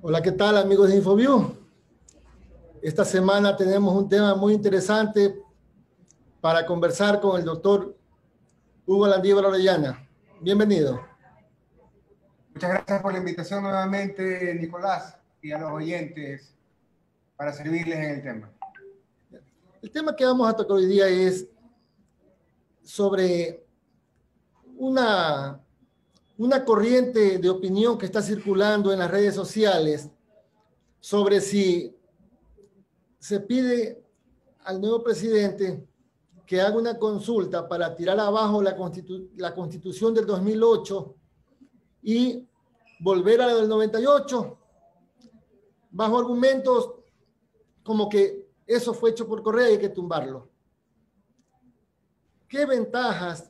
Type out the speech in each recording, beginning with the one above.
Hola, ¿qué tal amigos de InfoView? Esta semana tenemos un tema muy interesante para conversar con el doctor Hugo Landívar Orellana. Bienvenido. Muchas gracias por la invitación nuevamente, Nicolás, y a los oyentes para servirles en el tema. El tema que vamos a tocar hoy día es sobre una corriente de opinión que está circulando en las redes sociales sobre si se pide al nuevo presidente que haga una consulta para tirar abajo la Constitución del 2008 y volver a la del 98, bajo argumentos como que eso fue hecho por Correa y hay que tumbarlo. ¿Qué ventajas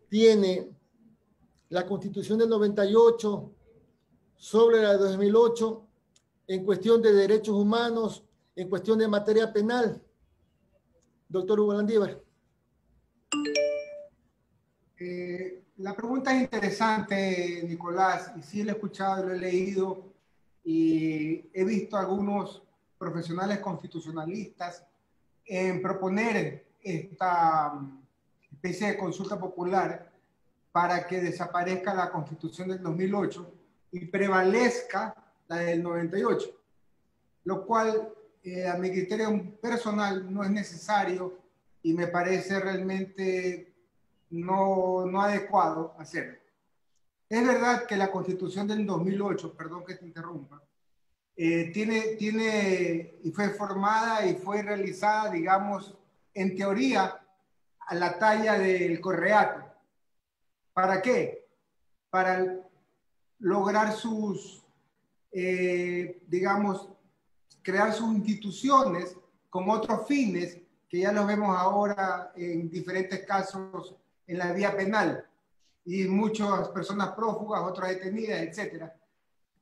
tiene la Constitución del 98 sobre la de 2008 en cuestión de derechos humanos, en cuestión de materia penal? Doctor Hugo Landívar. La pregunta es interesante, Nicolás, y sí lo he escuchado, lo he leído, y he visto algunos profesionales constitucionalistas en proponer esta especie de consulta popular para que desaparezca la Constitución del 2008 y prevalezca la del 98, lo cual a mi criterio personal no es necesario y me parece realmente no adecuado hacerlo. Es verdad que la Constitución del 2008, perdón que te interrumpa, tiene y fue formada y fue realizada, digamos, en teoría, a la talla del Correato. ¿Para qué? Para lograr sus, digamos, crear sus instituciones con otros fines que ya los vemos ahora en diferentes casos en la vía penal y muchas personas prófugas, otras detenidas, etcétera,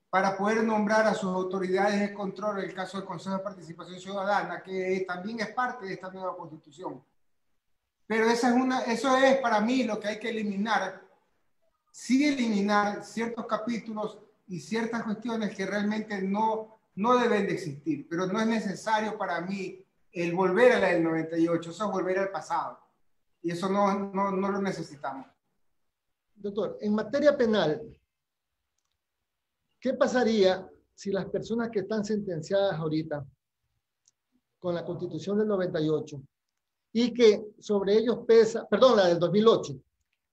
para poder nombrar a sus autoridades de control, en el caso del Consejo de Participación Ciudadana, que también es parte de esta nueva Constitución. Pero eso es para mí lo que hay que eliminar, sí eliminar ciertos capítulos y ciertas cuestiones que realmente no deben de existir, pero no es necesario para mí el volver a la del 98, eso es volver al pasado, y eso no lo necesitamos. Doctor, en materia penal, ¿qué pasaría si las personas que están sentenciadas ahorita con la Constitución del 98 y que sobre ellos pesa, perdón, la del 2008,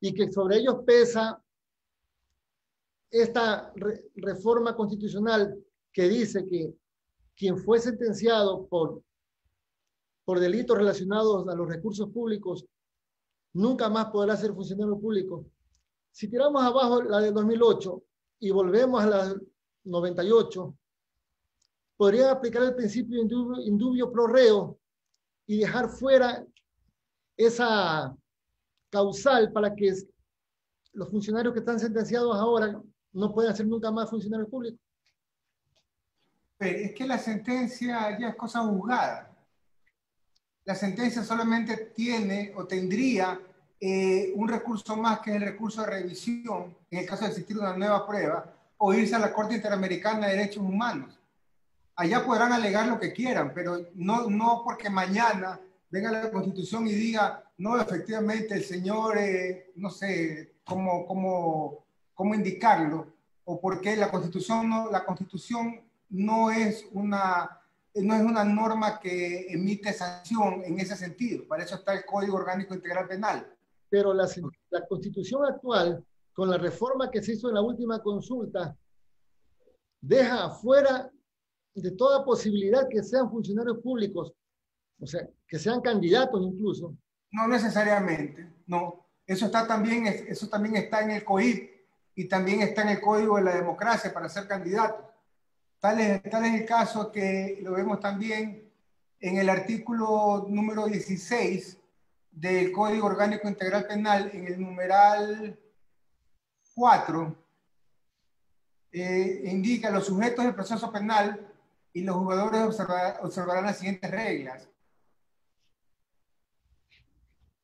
y que sobre ellos pesa esta reforma constitucional que dice que quien fue sentenciado por delitos relacionados a los recursos públicos nunca más podrá ser funcionario público? Si tiramos abajo la del 2008 y volvemos a la del 98, podría aplicar el principio indubio pro reo y dejar fuera esa causal para que los funcionarios que están sentenciados ahora no puedan ser nunca más funcionarios públicos. Pero es que la sentencia ya es cosa juzgada. La sentencia solamente tiene o tendría un recurso más, que es el recurso de revisión, en el caso de existir una nueva prueba, o irse a la Corte Interamericana de Derechos Humanos. Allá podrán alegar lo que quieran, pero no porque mañana venga la Constitución y diga, no, efectivamente el señor, no sé cómo indicarlo, o porque la Constitución no es una norma que emite sanción en ese sentido. Para eso está el Código Orgánico Integral Penal. Pero la Constitución actual, con la reforma que se hizo en la última consulta, deja afuera de toda posibilidad que sean funcionarios públicos, o sea, que sean candidatos incluso. No necesariamente, no. Eso también está en el COIP y también está en el Código de la Democracia para ser candidato. Tal es el caso que lo vemos también en el artículo número 16 del Código Orgánico Integral Penal, en el numeral 4, indica: los sujetos del proceso penal y los jugadores observarán las siguientes reglas.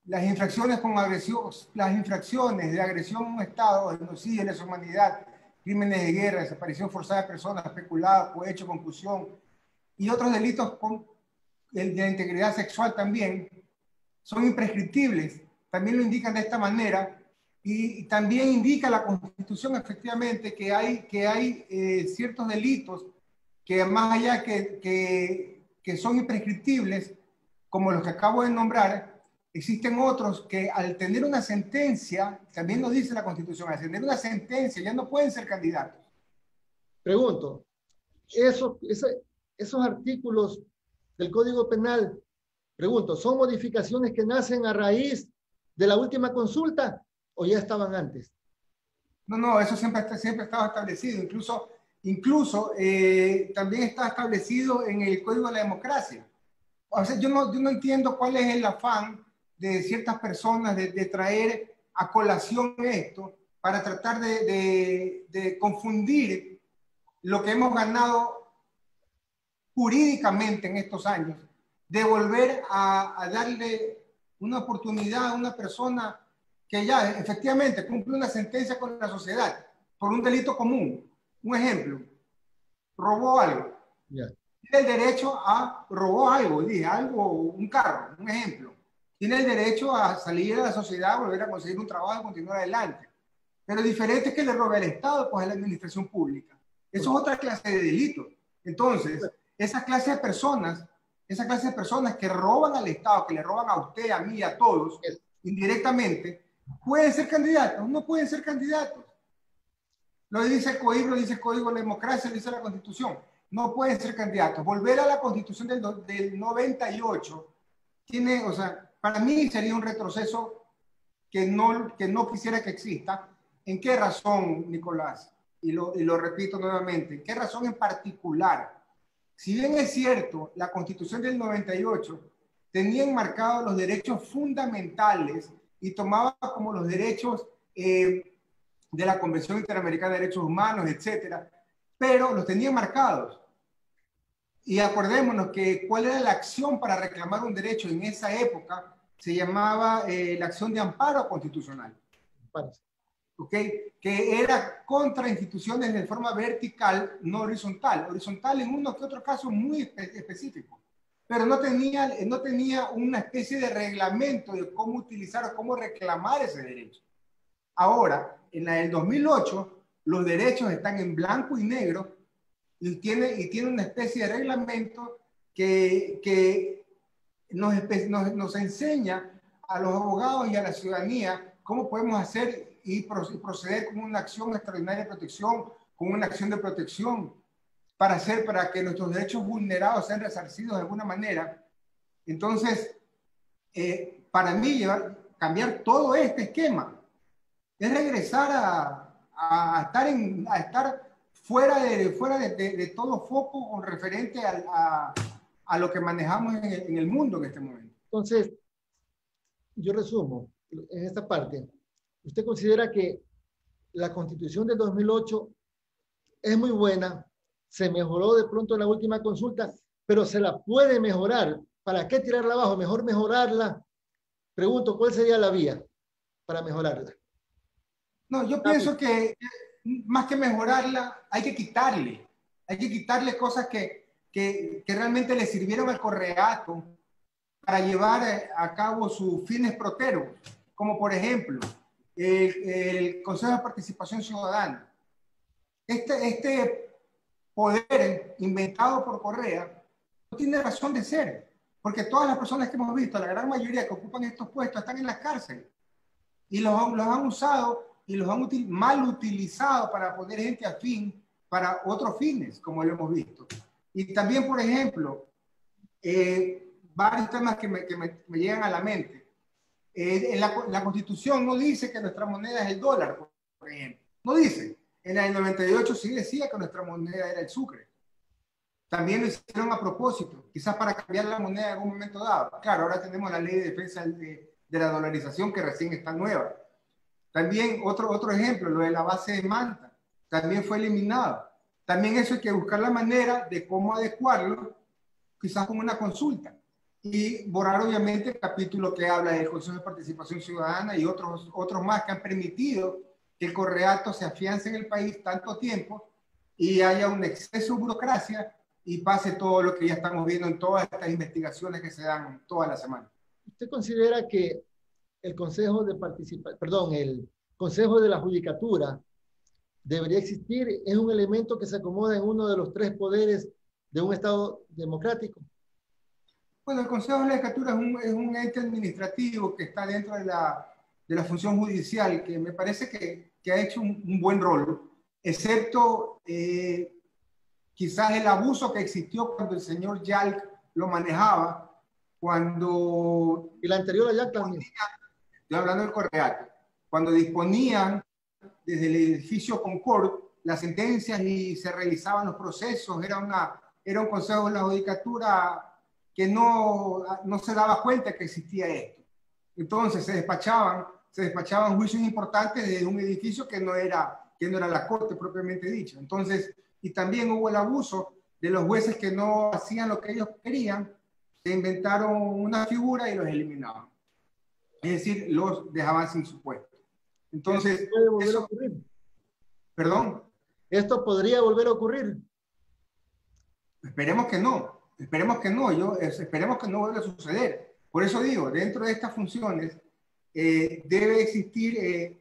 Las infracciones de agresión a un Estado, genocidio, lesa humanidad, crímenes de guerra, desaparición forzada de personas, peculado, cohecho, concusión y otros delitos con el de la integridad sexual también, son imprescriptibles. También lo indican de esta manera. Y también indica la Constitución efectivamente que hay ciertos delitos que más allá que son imprescriptibles, como los que acabo de nombrar, existen otros que al tener una sentencia, también lo dice la Constitución, al tener una sentencia ya no pueden ser candidatos. Pregunto, esos artículos del Código Penal, pregunto, ¿son modificaciones que nacen a raíz de la última consulta o ya estaban antes? No, eso siempre estaba establecido. Incluso también está establecido en el Código de la Democracia. O sea, yo no entiendo cuál es el afán de ciertas personas de traer a colación esto para tratar de confundir lo que hemos ganado jurídicamente en estos años, de volver a darle una oportunidad a una persona que ya efectivamente cumple una sentencia con la sociedad por un delito común. Un ejemplo, robó algo. Yeah. Tiene el derecho a robó algo, dije algo, un carro, un ejemplo. Tiene el derecho a salir a la sociedad, volver a conseguir un trabajo y continuar adelante. Pero diferente es que le robe al Estado, pues a la administración pública. Eso es otra clase de delito. Entonces, esa clase de personas que roban al Estado, que le roban a usted, a mí, a todos, indirectamente, ¿pueden ser candidatos? No pueden ser candidatos. Lo dice el COIP, lo dice el Código de la Democracia, lo dice la Constitución. No pueden ser candidatos. Volver a la Constitución del 98 tiene, o sea, para mí sería un retroceso que no quisiera que exista. ¿En qué razón, Nicolás? Y lo repito nuevamente, ¿en qué razón en particular? Si bien es cierto, la Constitución del 98 tenía enmarcados los derechos fundamentales y tomaba como los derechos de la Convención Interamericana de Derechos Humanos, etcétera, pero los tenía marcados. Y acordémonos que cuál era la acción para reclamar un derecho en esa época, se llamaba la acción de amparo constitucional. ¿Okay? Que era contra instituciones de forma vertical, no horizontal. Horizontal en uno que otro caso muy específico. Pero no tenía una especie de reglamento de cómo utilizar o cómo reclamar ese derecho. Ahora, en la del 2008, los derechos están en blanco y negro y tiene una especie de reglamento que nos enseña a los abogados y a la ciudadanía cómo podemos hacer y proceder con una acción extraordinaria de protección, con una acción de protección para que nuestros derechos vulnerados sean resarcidos de alguna manera. Entonces, para mí, cambiar todo este esquema es regresar a estar fuera de todo foco con referente a lo que manejamos en el mundo en este momento. Entonces, yo resumo en esta parte. ¿Usted considera que la Constitución del 2008 es muy buena, se mejoró de pronto en la última consulta, pero se la puede mejorar? ¿Para qué tirarla abajo? Mejor mejorarla. Pregunto, ¿cuál sería la vía para mejorarla? No, yo pienso que más que mejorarla, hay que quitarle cosas que realmente le sirvieron al correato para llevar a cabo sus fines proteros, como por ejemplo el Consejo de Participación Ciudadana. Este poder inventado por Correa no tiene razón de ser, porque todas las personas que hemos visto, la gran mayoría que ocupan estos puestos, están en las cárceles y los han usado y los han mal utilizado para poner gente afín para otros fines, como lo hemos visto. Y también, por ejemplo, varios temas que me llegan a la mente. La Constitución no dice que nuestra moneda es el dólar, por ejemplo. No dice. En el 98 sí decía que nuestra moneda era el sucre. También lo hicieron a propósito, quizás para cambiar la moneda en algún momento dado. Claro, ahora tenemos la ley de defensa de la dolarización que recién está nueva. También otro ejemplo, lo de la base de Manta, también fue eliminado. También eso hay que buscar la manera de cómo adecuarlo, quizás con una consulta. Y borrar obviamente el capítulo que habla del Consejo de Participación Ciudadana y otros más que han permitido que el correato se afiance en el país tanto tiempo y haya un exceso de burocracia y pase todo lo que ya estamos viendo en todas estas investigaciones que se dan toda la semana. ¿Usted considera que el Consejo de el Consejo de la Judicatura debería existir? ¿Es un elemento que se acomoda en uno de los tres poderes de un Estado democrático? Bueno, el Consejo de la Judicatura es un ente administrativo que está dentro de la función judicial, que me parece que ha hecho un buen rol, excepto quizás el abuso que existió cuando el señor Yalc lo manejaba, cuando... Y la anterior a Yalc también. Estoy hablando del correato. Cuando disponían desde el edificio Concord las sentencias y se realizaban los procesos, era un consejo de la judicatura que no se daba cuenta que existía esto. Entonces se despachaban juicios importantes desde un edificio que no era la corte propiamente dicha. Entonces, y también hubo el abuso de los jueces que no hacían lo que ellos querían, se inventaron una figura y los eliminaban. Es decir, los dejaban sin su puesto. Entonces, ¿esto puede volver a ocurrir? ¿Perdón? ¿Esto podría volver a ocurrir? Esperemos que no. Esperemos que no. Esperemos que no vuelva a suceder. Por eso digo, dentro de estas funciones debe existir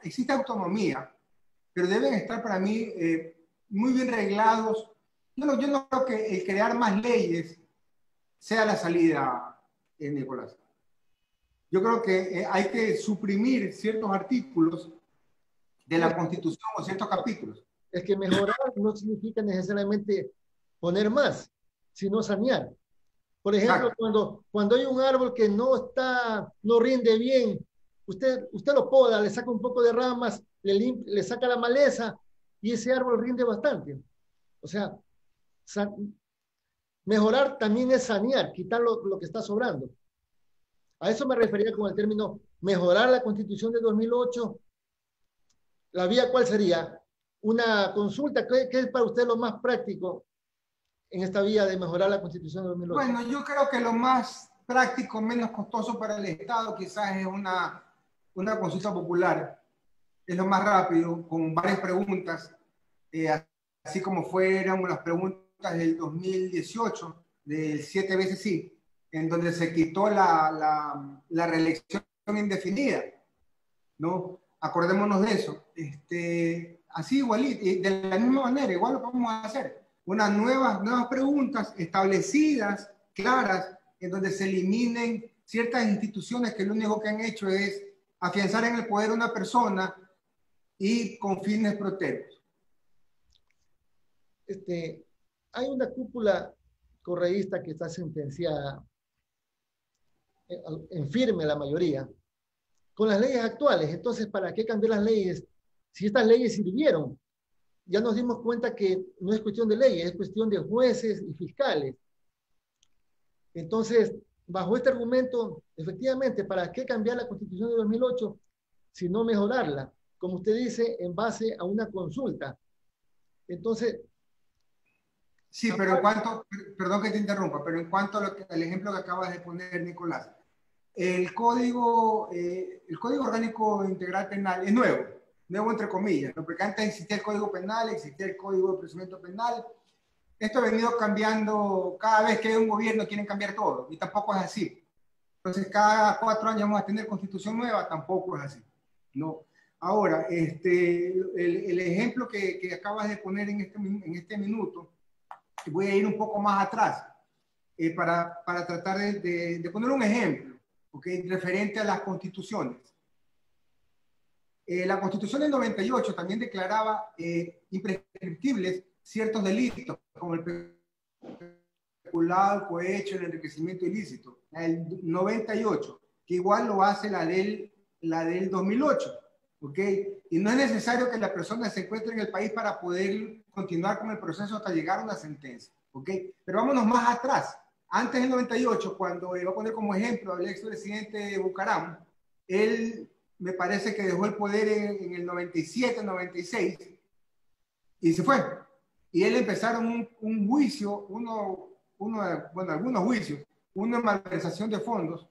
existe autonomía, pero deben estar para mí muy bien reglados. Yo no creo que el crear más leyes sea la salida, Nicolás. Yo creo que hay que suprimir ciertos artículos de la Constitución o ciertos capítulos. Es que mejorar no significa necesariamente poner más, sino sanear. Por ejemplo, cuando hay un árbol que no rinde bien, usted lo poda, le saca un poco de ramas, le saca la maleza y ese árbol rinde bastante. O sea, mejorar también es sanear, quitar lo que está sobrando. A eso me refería con el término mejorar la Constitución de 2008. ¿La vía cuál sería? Una consulta. ¿Qué es para usted lo más práctico en esta vía de mejorar la Constitución de 2008? Bueno, yo creo que lo más práctico, menos costoso para el Estado, quizás es una consulta popular. Es lo más rápido, con varias preguntas, así como fueron las preguntas del 2018, del 7 veces sí, en donde se quitó la reelección indefinida, ¿no? Acordémonos de eso. Así igualito, de la misma manera, igual lo podemos hacer. Unas nuevas preguntas establecidas, claras, en donde se eliminen ciertas instituciones que lo único que han hecho es afianzar en el poder a una persona y con fines proteros. Hay una cúpula correísta que está sentenciada en firme la mayoría con las leyes actuales. Entonces, ¿para qué cambiar las leyes si estas leyes sirvieron? Ya nos dimos cuenta que no es cuestión de leyes, es cuestión de jueces y fiscales. Entonces, bajo este argumento, efectivamente, ¿para qué cambiar la Constitución de 2008 si no mejorarla? Como usted dice, en base a una consulta. Entonces... Sí, pero en cuanto, perdón que te interrumpa, pero en cuanto al ejemplo que acabas de poner, Nicolás, el Código Orgánico Integral Penal es nuevo entre comillas, ¿no? Porque antes existía el Código Penal, existía el Código de Procedimiento Penal. Esto ha venido cambiando, cada vez que hay un gobierno quieren cambiar todo, y tampoco es así. Entonces, cada 4 años vamos a tener constitución nueva, tampoco es así, ¿no? Ahora, el ejemplo que acabas de poner en este minuto, voy a ir un poco más atrás para tratar de poner un ejemplo, ¿okay? Referente a las constituciones. La Constitución del 98 también declaraba imprescriptibles ciertos delitos, como el peculado, el cohecho, el enriquecimiento ilícito. El 98, que igual lo hace la del 2008. ¿Okay? Y no es necesario que la persona se encuentre en el país para poder continuar con el proceso hasta llegar a una sentencia. ¿Okay? Pero vámonos más atrás. Antes del 98, cuando voy a poner como ejemplo al expresidente Bucaram, él me parece que dejó el poder en el 97, 96 y se fue. Y él empezaron un juicio, algunos juicios, una malversación de fondos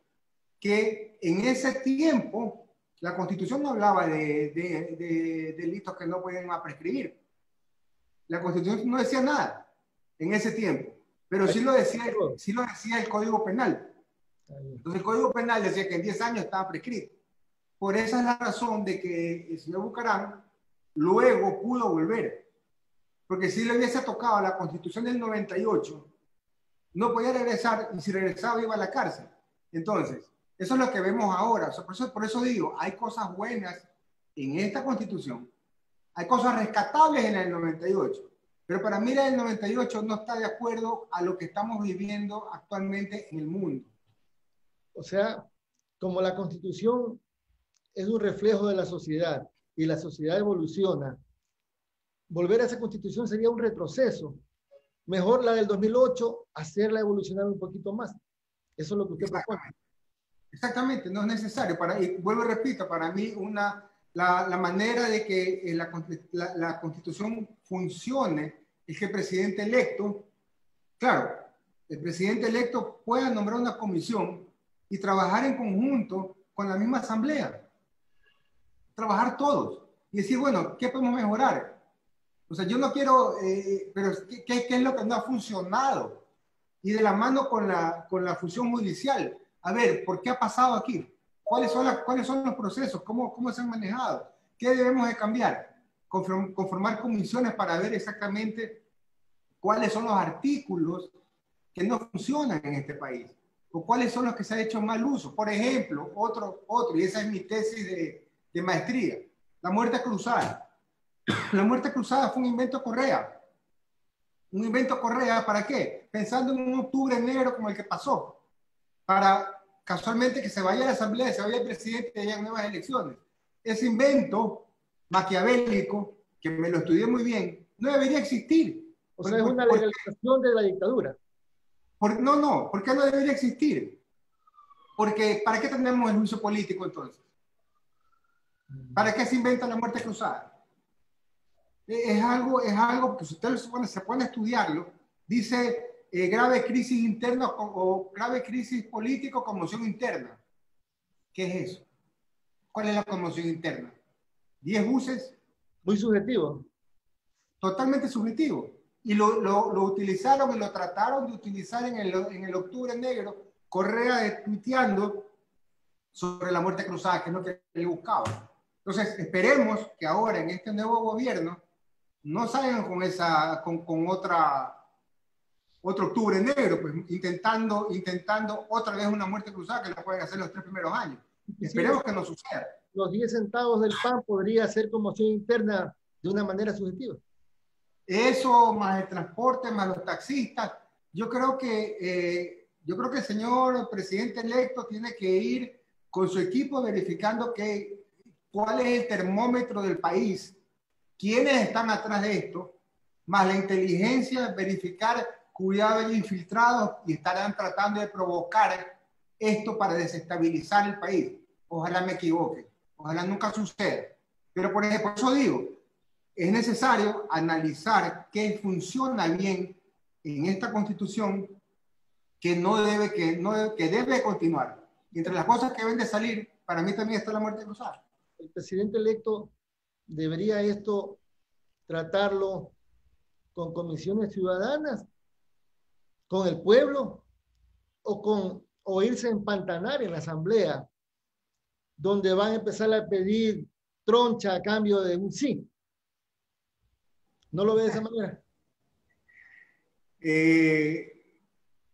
que en ese tiempo La Constitución no hablaba de delitos que no pueden prescribir. La Constitución no decía nada en ese tiempo, pero sí lo decía el Código Penal. Entonces el Código Penal decía que en 10 años estaba prescrito. Por esa es la razón de que el señor Bucaram luego pudo volver. Porque si le hubiese tocado a la Constitución del 98, no podía regresar, y si regresaba iba a la cárcel. Entonces, eso es lo que vemos ahora. O sea, por eso digo, hay cosas buenas en esta Constitución, hay cosas rescatables en el 98, pero para mí el 98 no está de acuerdo a lo que estamos viviendo actualmente en el mundo. O sea, como la Constitución es un reflejo de la sociedad y la sociedad evoluciona, volver a esa Constitución sería un retroceso. Mejor la del 2008, hacerla evolucionar un poquito más. Eso es lo que usted propone. Exactamente, no es necesario. Y vuelvo y repito, para mí la manera de que la Constitución funcione es que el presidente electo, claro, el presidente electo pueda nombrar una comisión y trabajar en conjunto con la misma asamblea. Trabajar todos y decir, bueno, ¿qué podemos mejorar? O sea, yo no quiero, pero ¿qué es lo que no ha funcionado? Y de la mano con la función judicial. A ver, ¿por qué ha pasado aquí? ¿Cuáles son los procesos? ¿Cómo se han manejado? ¿Qué debemos de cambiar? Conformar comisiones para ver exactamente cuáles son los artículos que no funcionan en este país o cuáles son los que se ha hecho mal uso. Por ejemplo, otro, y esa es mi tesis de maestría, la muerte cruzada. La muerte cruzada fue un invento Correa. Un invento Correa, ¿para qué? Pensando en un octubre negro como el que pasó, para casualmente que se vaya a la asamblea, se vaya el presidente y haya nuevas elecciones. Ese invento maquiavélico, que me lo estudié muy bien, no debería existir. O sea, es una legalización de la dictadura. No, ¿por qué no debería existir? Porque ¿para qué tenemos el juicio político entonces? ¿Para qué se inventa la muerte cruzada? Es algo que si usted se pone a estudiarlo, dice grave crisis interna o grave crisis político, conmoción interna. ¿Qué es eso? ¿Cuál es la conmoción interna? ¿10 buses? Muy subjetivo. Totalmente subjetivo. Y lo utilizaron y lo trataron de utilizar en el octubre negro, Correa tuiteando sobre la muerte cruzada, que es lo que él buscaba. Entonces, esperemos que ahora en este nuevo gobierno no salgan con otro octubre negro, pues intentando otra vez una muerte cruzada que la pueden hacer los 3 primeros años. Esperemos que no suceda. Los 10 centavos del pan podría ser conmoción interna de una manera subjetiva. Eso, más el transporte, más los taxistas. Yo creo que el señor presidente electo tiene que ir con su equipo verificando cuál es el termómetro del país, quiénes están atrás de esto, más la inteligencia, verificar cuidado de infiltrados y estarán tratando de provocar esto para desestabilizar el país. Ojalá me equivoque, ojalá nunca suceda. Pero por eso digo, es necesario analizar qué funciona bien en esta Constitución que debe continuar. Y entre las cosas que deben de salir, para mí también está la muerte cruzada. El presidente electo debería esto tratarlo con comisiones ciudadanas, con el pueblo, o irse a empantanar en la asamblea, donde van a empezar a pedir troncha a cambio de un sí. ¿No lo ve de esa manera?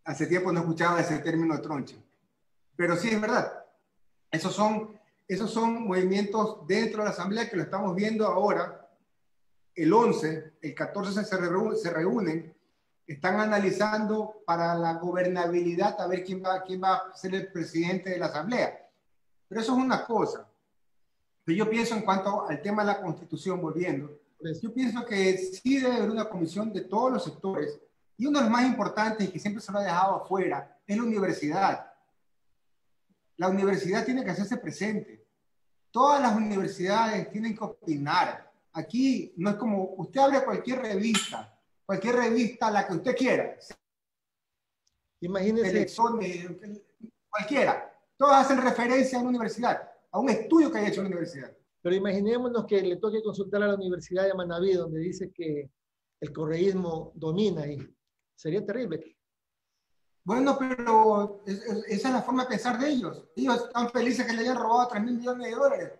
Hace tiempo no escuchaba ese término troncha, pero sí es verdad. Esos son movimientos dentro de la asamblea que lo estamos viendo ahora. El 11, el 14 se reúnen, están analizando para la gobernabilidad a ver quién va a ser el presidente de la asamblea. Pero eso es una cosa. Pero yo pienso en cuanto al tema de la Constitución, volviendo, yo pienso que sí debe haber una comisión de todos los sectores, y uno de los más importantes y que siempre se lo ha dejado afuera es la universidad. La universidad tiene que hacerse presente. Todas las universidades tienen que opinar. Aquí no es como, usted abre cualquier revista, la que usted quiera. Imagínese. Cualquiera. Todas hacen referencia a una universidad. a un estudio que haya hecho la universidad. Pero imaginémonos que le toque consultar a la Universidad de Manabí, donde dice que el correísmo domina ahí. Sería terrible. Bueno, pero esa es la forma de pensar de ellos. Ellos están felices que le hayan robado 3.000 millones de dólares.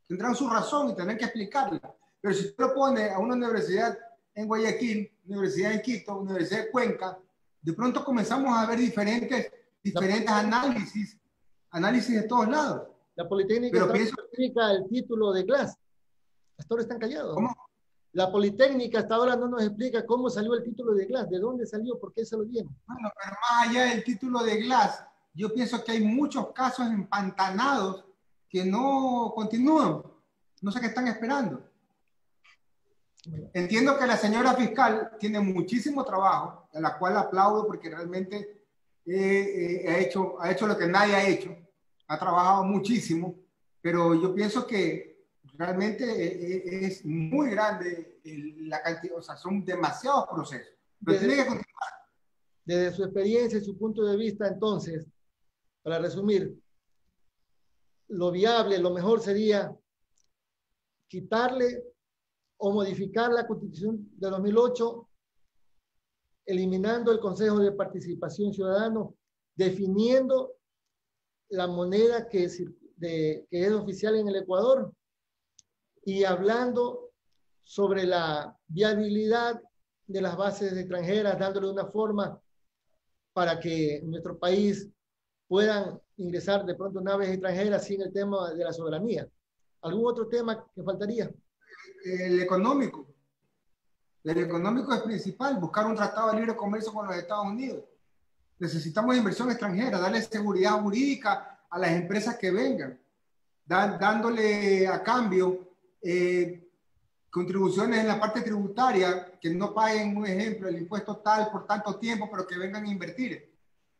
Tendrán su razón y tendrán que explicarla. Pero si tú lo pones a una universidad en Guayaquil, universidad en Quito, universidad de Cuenca, de pronto comenzamos a ver diferentes análisis de todos lados. La Politécnica explica el título de Glass. Hasta ahora están callados. ¿Cómo? La Politécnica hasta ahora no nos explica cómo salió el título de Glass, de dónde salió, por qué se lo dieron. Bueno, pero más allá del título de Glass, yo pienso que hay muchos casos empantanados que no continúan. No sé qué están esperando. Entiendo que la señora fiscal tiene muchísimo trabajo, a la cual aplaudo porque realmente ha hecho lo que nadie ha hecho. Ha trabajado muchísimo, pero yo pienso que realmente es muy grande la cantidad, o sea, son demasiados procesos. Pero tiene que continuar. Desde su experiencia y su punto de vista, entonces, para resumir, lo viable, lo mejor sería quitarle o modificar la Constitución de 2008, eliminando el Consejo de Participación Ciudadano, definiendo la moneda que es oficial en el Ecuador y hablando sobre la viabilidad de las bases extranjeras, dándole una forma para que en nuestro país puedan ingresar de pronto naves extranjeras sin el tema de la soberanía. ¿Algún otro tema que faltaría? El económico. El económico es principal, buscar un tratado de libre comercio con los Estados Unidos. Necesitamos inversión extranjera, darle seguridad jurídica a las empresas que vengan, dándole a cambio contribuciones en la parte tributaria, que no paguen, un ejemplo, el impuesto tal por tanto tiempo, pero que vengan a invertir.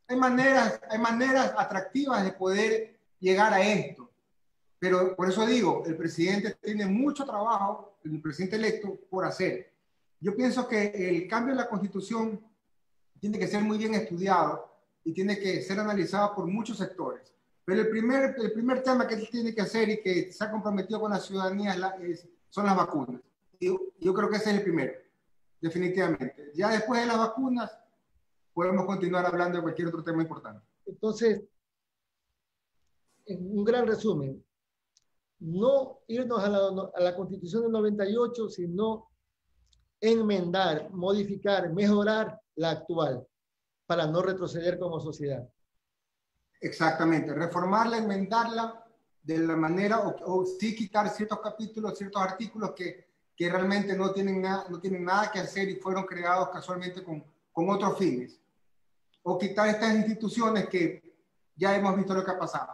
Hay maneras atractivas de poder llegar a esto. Pero por eso digo, el presidente tiene mucho trabajo, el presidente electo, por hacer. Yo pienso que el cambio de la Constitución tiene que ser muy bien estudiado y tiene que ser analizado por muchos sectores. Pero el primer tema que él tiene que hacer y que se ha comprometido con la ciudadanía son las vacunas. Yo creo que ese es el primero, definitivamente. Ya después de las vacunas podemos continuar hablando de cualquier otro tema importante. Entonces, en un gran resumen, no irnos a la Constitución del 98, sino enmendar, modificar, mejorar la actual para no retroceder como sociedad. Exactamente, reformarla, enmendarla de la manera, o sí quitar ciertos capítulos, ciertos artículos que realmente no tienen nada que hacer y fueron creados casualmente con otros fines. O quitar estas instituciones que ya hemos visto lo que ha pasado.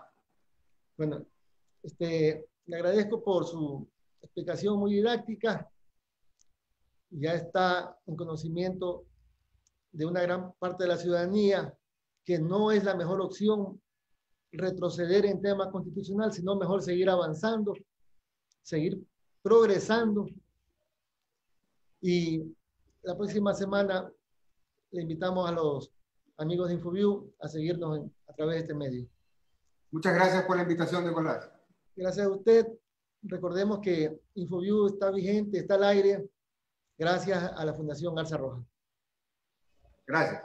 Bueno, le agradezco por su explicación muy didáctica. Ya está en conocimiento de una gran parte de la ciudadanía que no es la mejor opción retroceder en temas constitucionales, sino mejor seguir avanzando, seguir progresando. Y la próxima semana le invitamos a los amigos de Infoview a seguirnos a través de este medio. Muchas gracias por la invitación, Nicolás. Gracias a usted. Recordemos que Infoview está vigente, está al aire, gracias a la Fundación Garza Roja. Gracias.